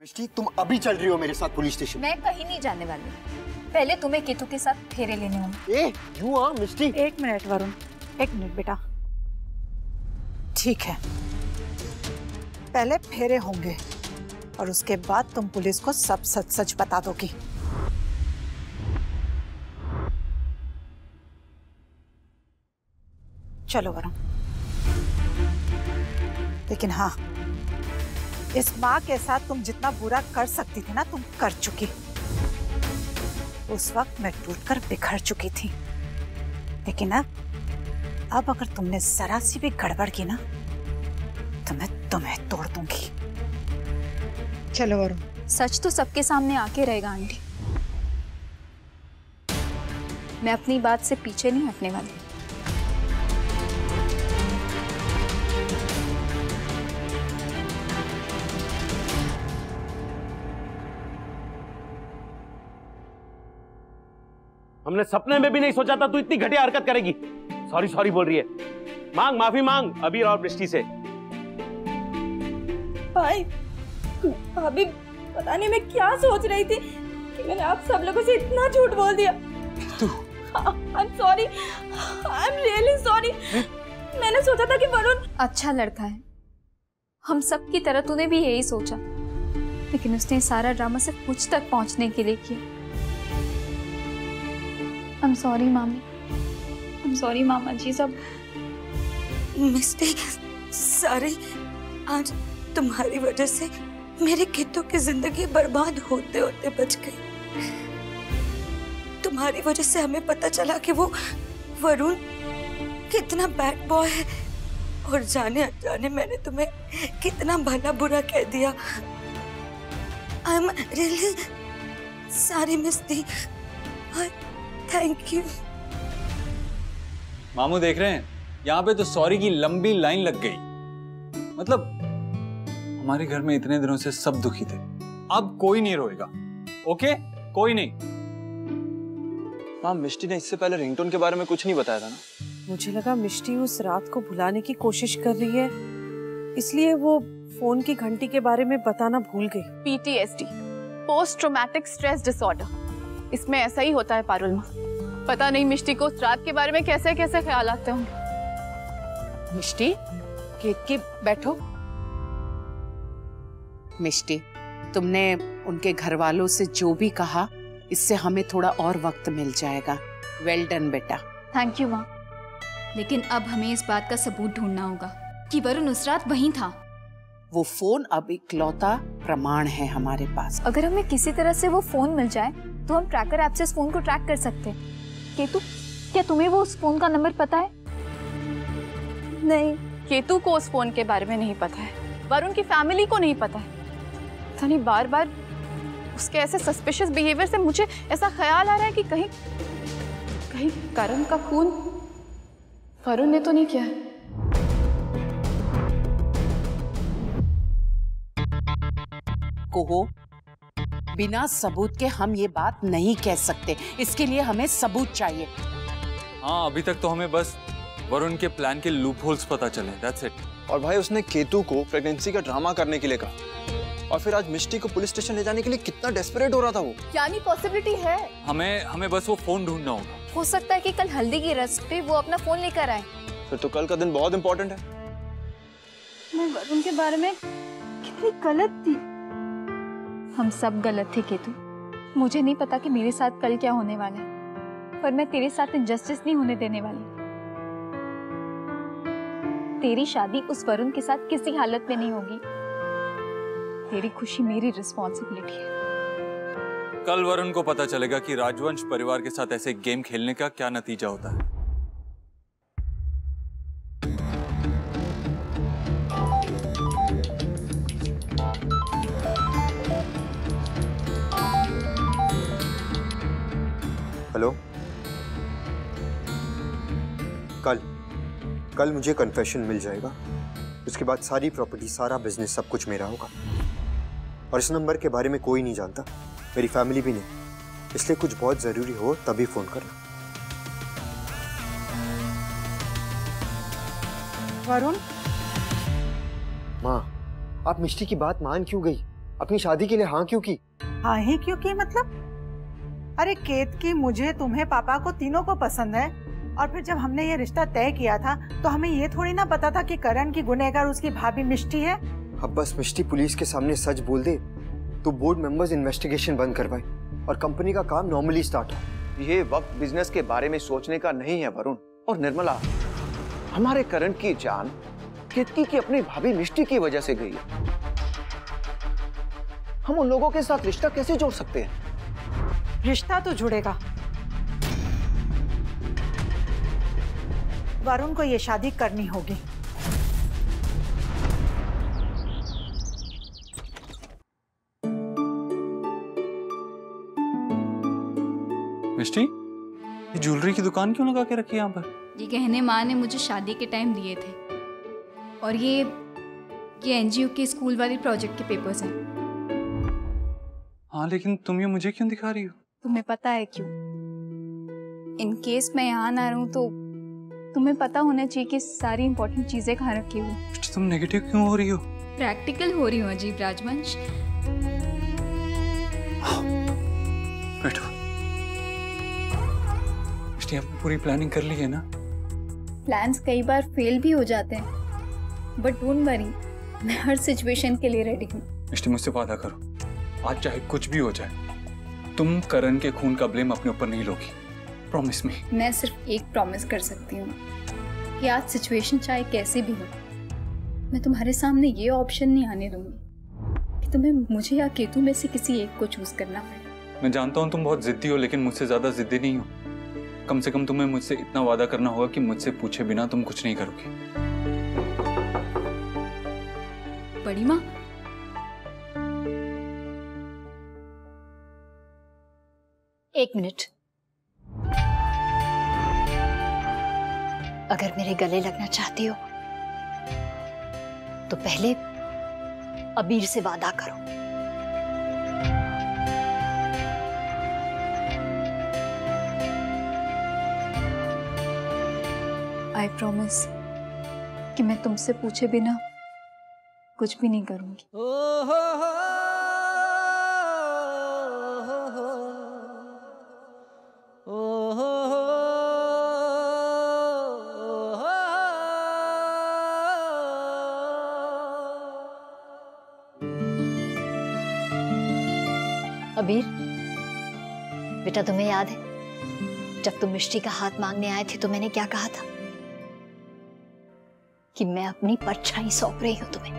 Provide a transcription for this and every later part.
मिष्टी, तुम अभी चल रही हो मेरे साथ पुलिस स्टेशन? मैं कहीं नहीं जाने वाली। पहले तुम्हें केतु के साथ फेरे लेने होंगे। मिष्टी। 1 मिनट वरुण, 1 मिनट बेटा। ठीक है, पहले फेरे होंगे और उसके बाद तुम पुलिस को सब सच सच बता दोगी। चलो वरुण। लेकिन हाँ, इस माँ के साथ तुम जितना बुरा कर सकती थी ना, तुम कर चुकी। उस वक्त मैं टूटकर बिखर चुकी थी, लेकिन अब अगर तुमने जरा सी भी गड़बड़ की ना, तो मैं तुम्हें तोड़ दूंगी। चलो वरुण। सच तो सबके सामने आके रहेगा आंटी। मैं अपनी बात से पीछे नहीं हटने वाली। हमने सपने में भी नहीं सोचा था तू इतनी घटिया हरकत करेगी। सॉरी सॉरी बोल रही है। मांग माफी मांग अबीर और मिष्टी से। भाई, भाभी, पता नहीं मैं क्या सोच रही थी कि मैंने आप सब लोगों से इतना झूठ बोल दिया। I'm sorry, I'm really sorry। मैंने सोचा था कि वरुण अच्छा लड़का है, हम सब की तरह तूने भी यही सोचा, लेकिन उसने सारा ड्रामा सिर्फ मुझ तक पहुंचने के लिए किया। I'm sorry मामी, I'm sorry मामा जी सब। मिस्टेक सारी आज तुम्हारी वजह से मेरे कितों की जिंदगी बर्बाद होते होते बच गई। तुम्हारी वजह से हमें पता चला कि वो वरुण कितना बैड बॉय है, और जाने अनजाने मैंने तुम्हें कितना भला बुरा कह दिया। I am really sorry Misty, thank you. मामू देख रहे हैं, यहाँ पे तो सॉरी की लंबी लाइन लग गई। मतलब हमारे घर में इतने दिनों से सब दुखी थे, अब कोई नहीं रोएगा। ओके, कोई नहीं। माँ, मिष्टी ने इससे पहले रिंगटोन के बारे में कुछ नहीं बताया था ना? मुझे लगा मिष्टी उस रात को भुलाने की कोशिश कर रही है, इसलिए वो फोन की घंटी के बारे में बताना भूल गई। PTSD, post traumatic stress disorder, इसमें ऐसा ही होता है पारुल माँ। पता नहीं मिष्टी को उस रात के बारे में कैसे कैसे ख्याल आते होंगे। मिष्टी, के बैठो। मिष्टी, तुमने उनके घर वालों से जो भी कहा, इससे हमें थोड़ा और वक्त मिल जाएगा। वेल डन बेटा। थैंक यू माँ, लेकिन अब हमें इस बात का सबूत ढूंढना होगा कि वरुण उस रात वहीं था। वो फोन अब इकलौता प्रमाण है हमारे पास। अगर हमें किसी तरह से वो फोन मिल जाए तो हम ट्रैकर ऐप से इस फोन को ट्रैक कर सकते हैं। केतु, क्या तुम्हें वो उस फोन का नंबर पता है? नहीं, केतु को उस फोन के बारे में नहीं पता है, वरुण की फैमिली को नहीं पता है। पता नहीं बार बार उसके ऐसे सस्पिशियस बिहेवियर से मुझे ऐसा ख्याल आ रहा है कि कहीं करण का खून वरुण ने तो नहीं किया है। कोहो, बिना सबूत के हम ये बात नहीं कह सकते, इसके लिए हमें सबूत चाहिए। हाँ, अभी तक तो हमें बस वरुण के प्लान के लूप होल्स पता चले, दैट्स इट। और भाई, उसने केतु को प्रेगनेंसी का ड्रामा करने के लिए कहा, और फिर आज मिष्टी को पुलिस स्टेशन ले जाने के लिए कितना डेस्परेट हो रहा था वो। यानी पॉसिबिलिटी है हमें बस वो फोन ढूंढना होगा। हो सकता है कि कल हल्दी की रस्म पे वो अपना फोन लेकर आए। फिर तो कल का दिन बहुत इंपॉर्टेंट है। मैं वरुण के बारे में कितनी गलत थी। हम सब गलत थे केतु। मुझे नहीं पता कि मेरे साथ कल क्या होने वाला है, पर मैं तेरे साथ इनजस्टिस नहीं होने देने वाली। तेरी शादी उस वरुण के साथ किसी हालत में नहीं होगी। तेरी खुशी मेरी रिस्पॉन्सिबिलिटी है। कल वरुण को पता चलेगा कि राजवंश परिवार के साथ ऐसे गेम खेलने का क्या नतीजा होता है। हेलो, कल मुझे कन्फेशन मिल जाएगा। उसके बाद सारी प्रॉपर्टी, सारा बिजनेस, सब कुछ मेरा होगा। और इस नंबर के बारे में कोई नहीं जानता, मेरी फैमिली भी नहीं, इसलिए कुछ बहुत जरूरी हो तभी फोन करना। वरुण, माँ, आप मिष्टी की बात मान क्यों गई? अपनी शादी के लिए हाँ क्यों की? हाँ ही क्यों की मतलब? अरे केतकी, मुझे, तुम्हें, पापा को, तीनों को पसंद है। और फिर जब हमने ये रिश्ता तय किया था तो हमें ये थोड़ी ना पता था कि करण की गुनहगार उसकी भाभी मिष्टी है। अब बस मिष्टी पुलिस के सामने सच बोल दे तो बोर्ड मेंबर्स इन्वेस्टिगेशन बंद करवाए और कंपनी का काम नॉर्मली स्टार्ट हो। ये वक्त बिजनेस के बारे में सोचने का नहीं है वरुण और निर्मला। हमारे करण की जान केतकी की अपनी भाभी मिष्टी की वजह से गई है। हम उन लोगों के साथ रिश्ता कैसे जोड़ सकते हैं? रिश्ता तो जुड़ेगा। वरुण को ये शादी करनी होगी। मिष्टी, ये ज्वेलरी की दुकान क्यों लगा के रखी है यहाँ पर? ये गहने माँ ने मुझे शादी के टाइम दिए थे और ये एनजीओ के स्कूल वाले प्रोजेक्ट के पेपर्स हैं। हाँ, लेकिन तुम ये मुझे क्यों दिखा रही हो? तुम्हें पता है क्यों? इन केस मैं यहाँ ना रहूँ तो तुम्हें पता होना चाहिए कि सारी इंपॉर्टेंट चीजें कहाँ रखी हुई। तुम नेगेटिव क्यों हो रही हो? प्रैक्टिकल हो रही हूँ अजीब राजवंश। बैठो। मिष्टी, आपने पूरी प्लानिंग कर ली है ना? प्लान्स कई बार फेल भी हो जाते हैं, बट डोंट वरी, मैं हर सिचुएशन के लिए रेडी हूँ। मिष्टी, मुझसे वादा करो, आज चाहे कुछ भी हो जाए, तुम करण के खून का ब्लेम अपने ऊपर नहीं लोगी। Promise me. मैं सिर्फ एक प्रॉमिस कर सकती हूँ कि आज सिचुएशन चाहे कैसी भी हो, मैं तुम्हारे सामने ये ऑप्शन नहीं आने दूंगी कि तुम्हें मुझे या केतु में से किसी एक को चूज करना पड़े। मैं जानता हूँ तुम बहुत जिद्दी हो, लेकिन मुझसे ज्यादा जिद्दी नहीं हो। कम से कम तुम्हें मुझसे इतना वादा करना होगा कि मुझसे पूछे बिना तुम कुछ नहीं करोगी। बड़ी माँ, एक मिनट। अगर मेरे गले लगना चाहती हो तो पहले अबीर से वादा करो। आई प्रॉमिस कि मैं तुमसे पूछे बिना कुछ भी नहीं करूंगी। अबीर, बेटा तुम्हें याद है जब तुम मिष्टी का हाथ मांगने आए थे तो मैंने क्या कहा था? कि मैं अपनी परछाई सौंप रही हूं तुम्हें।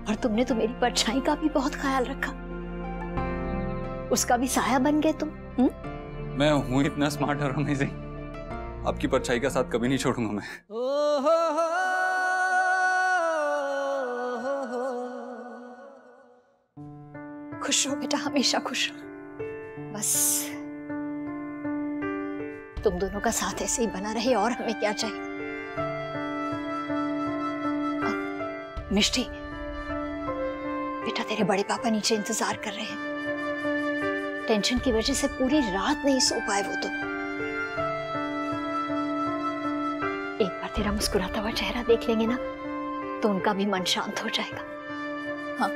और तुमने तो मेरी परछाई का भी बहुत ख्याल रखा, उसका भी साया बन गए तुम। मैं हूं इतना स्मार्ट और अमेजिंग, आपकी परछाई का साथ कभी नहीं छोड़ूंगा मैं। खुश रहो बेटा, हमेशा खुश रहो। बस तुम दोनों का साथ ऐसे ही बना रहे और हमें क्या चाहिए। मिष्टी, बेटा तेरे बड़े पापा नीचे इंतजार कर रहे हैं। टेंशन की वजह से पूरी रात नहीं सो पाए वो तो। एक बार तेरा मुस्कुराता हुआ चेहरा देख लेंगे ना तो उनका भी मन शांत हो जाएगा। हाँ,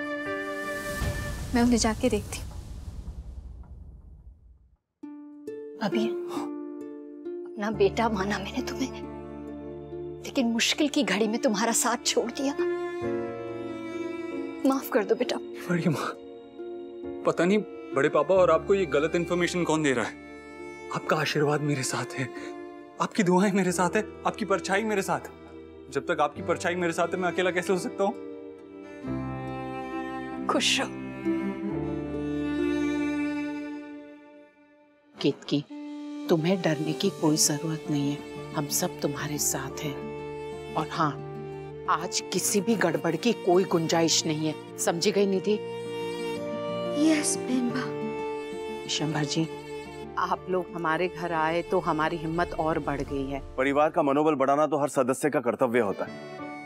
मैं उन्हें जाके देखती हूँ। अभी अपना बेटा माना मैंने तुम्हें, लेकिन मुश्किल की घड़ी में तुम्हारा साथ छोड़ दिया। माफ कर दो बेटा। बड़ी माँ, पता नहीं बड़े पापा और आपको ये गलत इंफॉर्मेशन कौन दे रहा है। आपका आशीर्वाद मेरे साथ है, आपकी दुआएं मेरे साथ है, आपकी परछाई मेरे साथ। जब तक आपकी परछाई मेरे साथ है मैं अकेला कैसे हो सकता हूँ? खुश रहो। केतकी, तुम्हें डरने की कोई जरूरत नहीं है, हम सब तुम्हारे साथ हैं। और हाँ, आज किसी भी गड़बड़ की कोई गुंजाइश नहीं है, समझी गई निधि? यस बेनबा। शंभर जी, आप लोग हमारे घर आए तो हमारी हिम्मत और बढ़ गई है। परिवार का मनोबल बढ़ाना तो हर सदस्य का कर्तव्य होता है,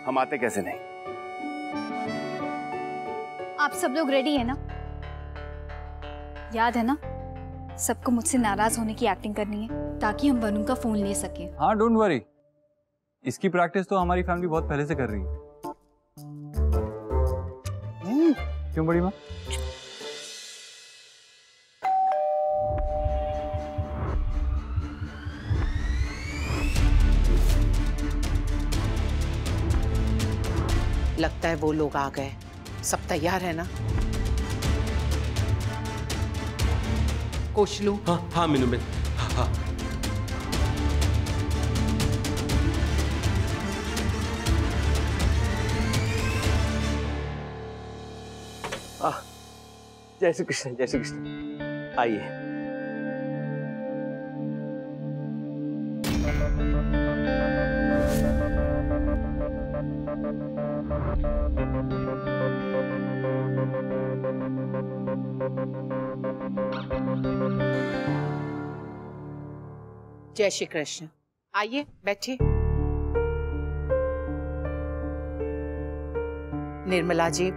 हम आते कैसे नहीं। आप सब लोग रेडी है ना? याद है ना, सबको मुझसे नाराज होने की एक्टिंग करनी है ताकि हम वरुण का फोन ले सके। हाँ, डोंट वरी, इसकी प्रैक्टिस तो हमारी फैमिली बहुत पहले से कर रही है। क्यों बड़ी माँ? लगता है वो लोग आ गए। सब तैयार है ना? कोशलू? हाँ हाँ मीनू बेन, हाँ हाँ। जय श्री कृष्ण, जय श्री कृष्ण। आइए। जय श्री कृष्ण। आइए बैठिए। निर्मला जी,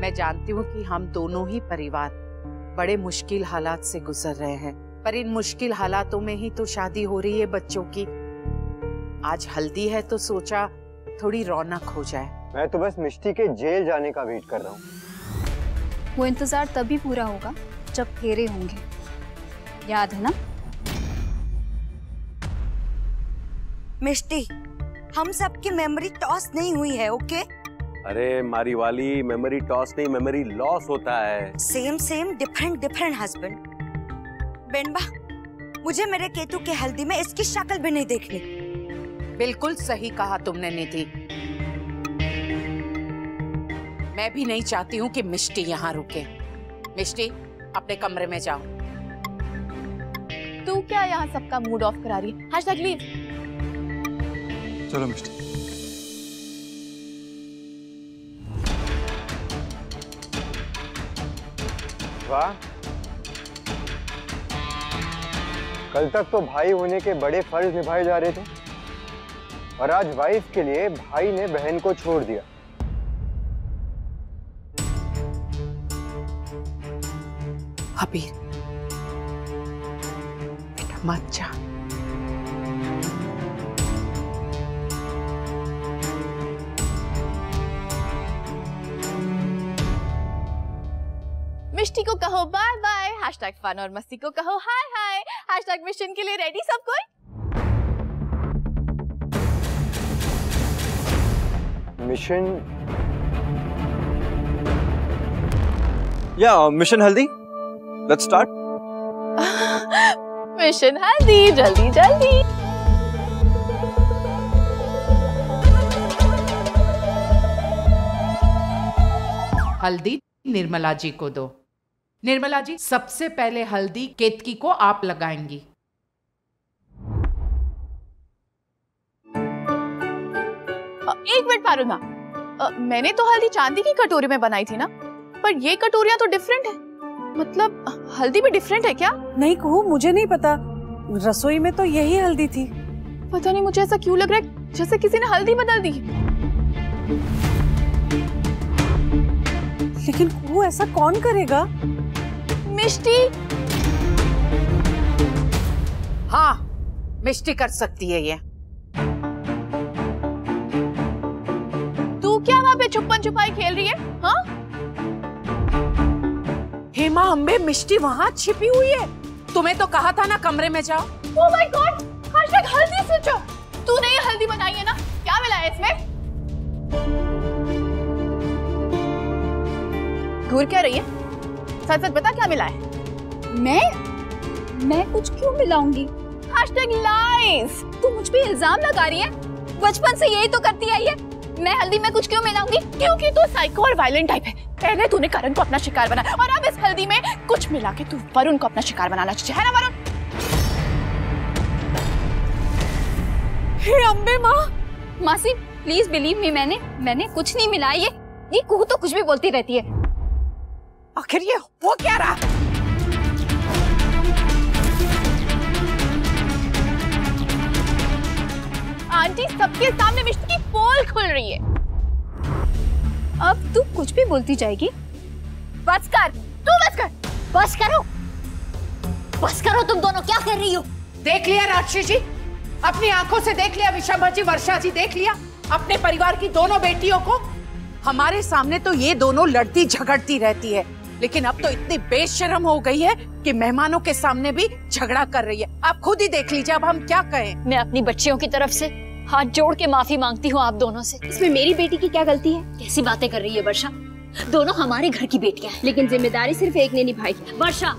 मैं जानती हूँ कि हम दोनों ही परिवार बड़े मुश्किल हालात से गुजर रहे हैं, पर इन मुश्किल हालातों में ही तो शादी हो रही है बच्चों की। आज हल्दी है तो सोचा थोड़ी रौनक हो जाए। मैं तो बस मिष्टी के जेल जाने का वेट कर रहा हूँ। वो इंतजार तभी पूरा होगा जब फेरे होंगे, याद है ना? मिष्टी, हम सबकी मेमोरी टॉस नहीं हुई है, ओके? अरे मारी वाली, मेमोरी टॉस नहीं, मेमोरी लॉस होता है। Same same different different husband. बेनबा, मुझे मेरे केतु के हल्दी में इसकी शक्ल भी नहीं देखनी। बिल्कुल सही कहा तुमने निधि। मैं भी नहीं चाहती हूँ कि मिष्टी यहाँ रुके। मिष्टी, अपने कमरे में जाओ। तू क्या यहाँ सबका मूड ऑफ करा रही है? Hashtag leave. चलो मिष्टी। वाह, कल तक तो भाई होने के बड़े फर्ज निभाए जा रहे थे और आज वाइफ के लिए भाई ने बहन को छोड़ दिया। अबीर, बेटा मत जा। मिष्टी को कहो बाय बाय, हैशटैग फन और मस्ती को कहो हाय हाय, हैशटैग मिशन के लिए रेडी सब कोई? मिशन या मिशन हल्दी, लेट्स स्टार्ट। मिशन हल्दी, जल्दी जल्दी। हल्दी निर्मला जी को दो। निर्मला जी, सबसे पहले हल्दी केतकी को आप लगाएंगी। एक मिनट पारुना, मैंने तो हल्दी चांदी की कटोरी में बनाई थी ना, पर ये कटोरियां तो डिफरेंट है। मतलब हल्दी भी डिफरेंट है क्या? नहीं कहूँ, मुझे नहीं पता। रसोई में तो यही हल्दी थी। पता नहीं मुझे ऐसा क्यों लग रहा है जैसे किसी ने हल्दी बदल दी। लेकिन वो ऐसा कौन करेगा? मिष्टी। हाँ, मिष्टी कर सकती है ये। तू क्या वहाँ पे छुपन छुपाई खेल रही है? हाँ? हेमा अम्बे, मिष्टी वहाँ छिपी हुई है। तुम्हें तो कहा था ना कमरे में जाओ। ओह माय गॉड, हैशटैग हल्दी सोचो। तूने ये हल्दी बनाई है ना? क्या मिला है इसमें? घूर क्या रही है? सच सच बता, क्या मिला है? मैं कुछ क्यों मिलाऊंगी? Hashtag lies. तू मुझ पे इल्जाम लगा रही है? बचपन से यही तो करती आई है। मैं हल्दी में कुछ क्यों मिलाऊंगी? क्योंकि तू साइको और वायलेंट टाइप है। पहले तूने करण को अपना शिकार बनाया और अब इस हल्दी में कुछ मिला के तू वरुण को अपना शिकार बनाना चाहती है ना वरुण? हे अम्बे माँ। मासी प्लीज बिलीव मी, मैंने कुछ नहीं मिलाया। ये कुहू तो कुछ भी बोलती रहती है। आखिर ये हो क्या रहा? आंटी, सबके सामने मिष्टी की पोल खुल रही है। अब तू कुछ भी बोलती जाएगी। बस कर, तू बस कर। बस करो, बस करो, तुम दोनों क्या कर रही हो? देख लिया राक्षसी जी, अपनी आंखों से देख लिया। विशांभर जी, वर्षा जी, देख लिया अपने परिवार की दोनों बेटियों को। हमारे सामने तो ये दोनों लड़ती झगड़ती रहती है, लेकिन अब तो इतनी बेशर्म हो गई है कि मेहमानों के सामने भी झगड़ा कर रही है। आप खुद ही देख लीजिए, अब हम क्या कहें। मैं अपनी बच्चियों की तरफ से हाथ जोड़ के माफी मांगती हूँ आप दोनों से। इसमें मेरी बेटी की क्या गलती है? कैसी बातें कर रही है वर्षा, दोनों हमारे घर की बेटियां हैं। लेकिन जिम्मेदारी सिर्फ एक ने निभाई। वर्षा,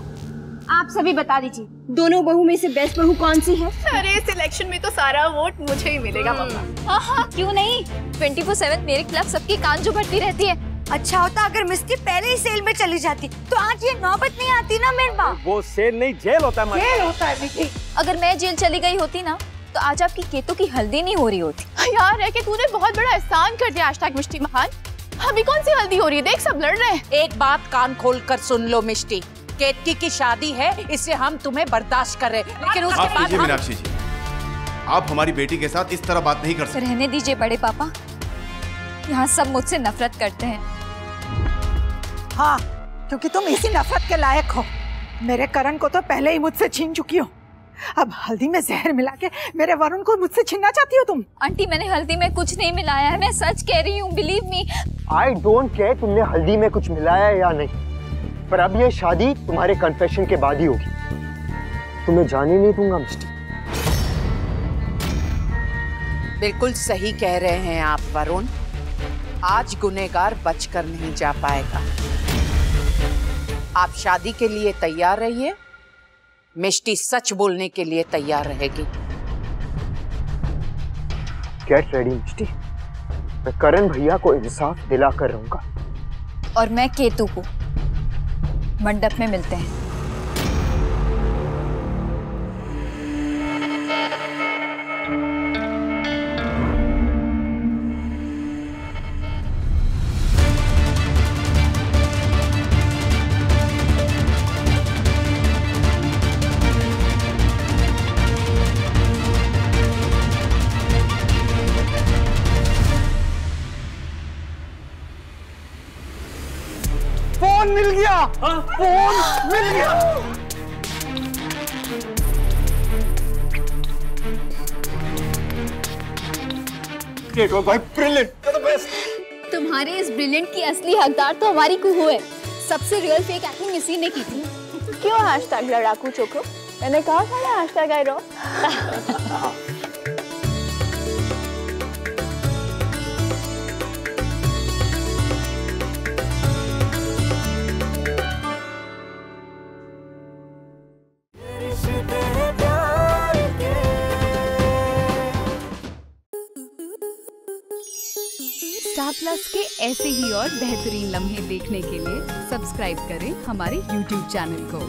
आप सभी बता दीजिए, दोनों बहू में से बेस्ट बहू कौन सी है? अरे सिलेक्शन में तो सारा वोट मुझे ही मिलेगा पापा। हाँ, क्यों नहीं? 24/7 मेरे खिलाफ सबकी कान जो भरती रहती है। अच्छा होता अगर मिस्टी पहले ही सेल में चली जाती, तो आज ये नौबत नहीं आती ना मेरे बाप। वो सेल नहीं, जेल होता है। जेल होता है मिस्टी। अगर मैं जेल चली गई होती ना, तो आज आपकी केतु की हल्दी नहीं हो रही होती। यार है कि तूने बहुत बड़ा एहसान कर दिया आज तक मिष्टी महान। अभी कौन सी हल्दी हो रही है, देख सब लड़ रहे हैं। एक बात कान खोल कर सुन लो मिष्टी, केतकी की शादी है, इससे हम तुम्हें बर्दाश्त कर रहे, लेकिन उसके बाद मीनाक्षी जी, आप हमारी बेटी के साथ इस तरह बात नहीं कर सकते। रहने दीजिए बड़े पापा, यहाँ सब मुझसे नफरत करते हैं। हाँ, क्योंकि तुम इसी नफरत के लायक हो। मेरे करण को तो पहले ही मुझसे छीन चुकी हो, अब हल्दी में जहर मिला के मेरे वरुण को मुझसे छीनना चाहती हो तुम। आंटी, मैंने हल्दी में कुछ नहीं मिलाया है, मैं सच कह रही हूँ, believe me. I don't care तुमने हल्दी में कुछ मिलाया है या नहीं, पर अब ये शादी तुम्हारे कन्फेशन के बाद ही होगी। तुम्हें जाने नहीं दूंगा मिस्टर। बिल्कुल सही कह रहे हैं आप वरुण, आज गुनहगार बचकर नहीं जा पाएगा। आप शादी के लिए तैयार रहिए, मिष्टी सच बोलने के लिए तैयार रहेगी। गेट रेडी मिष्टी, मैं करण भैया को इंसाफ दिला कर रहूंगा। और मैं केतु को। मंडप में मिलते हैं। फोन मिल गया। फोन मिल गया। It was brilliant. You're the best. तुम्हारे इस ब्रिलियंट की असली हकदार तो हमारी कुहू है। सबसे रियल फेक एक्टिंग इसी ने की थी। क्यों हैशटैग लड़ाकू चोको? मैंने कहा था ना हैशटैग आई रो। स्टार प्लस के ऐसे ही और बेहतरीन लम्हे देखने के लिए सब्सक्राइब करें हमारे YouTube चैनल को।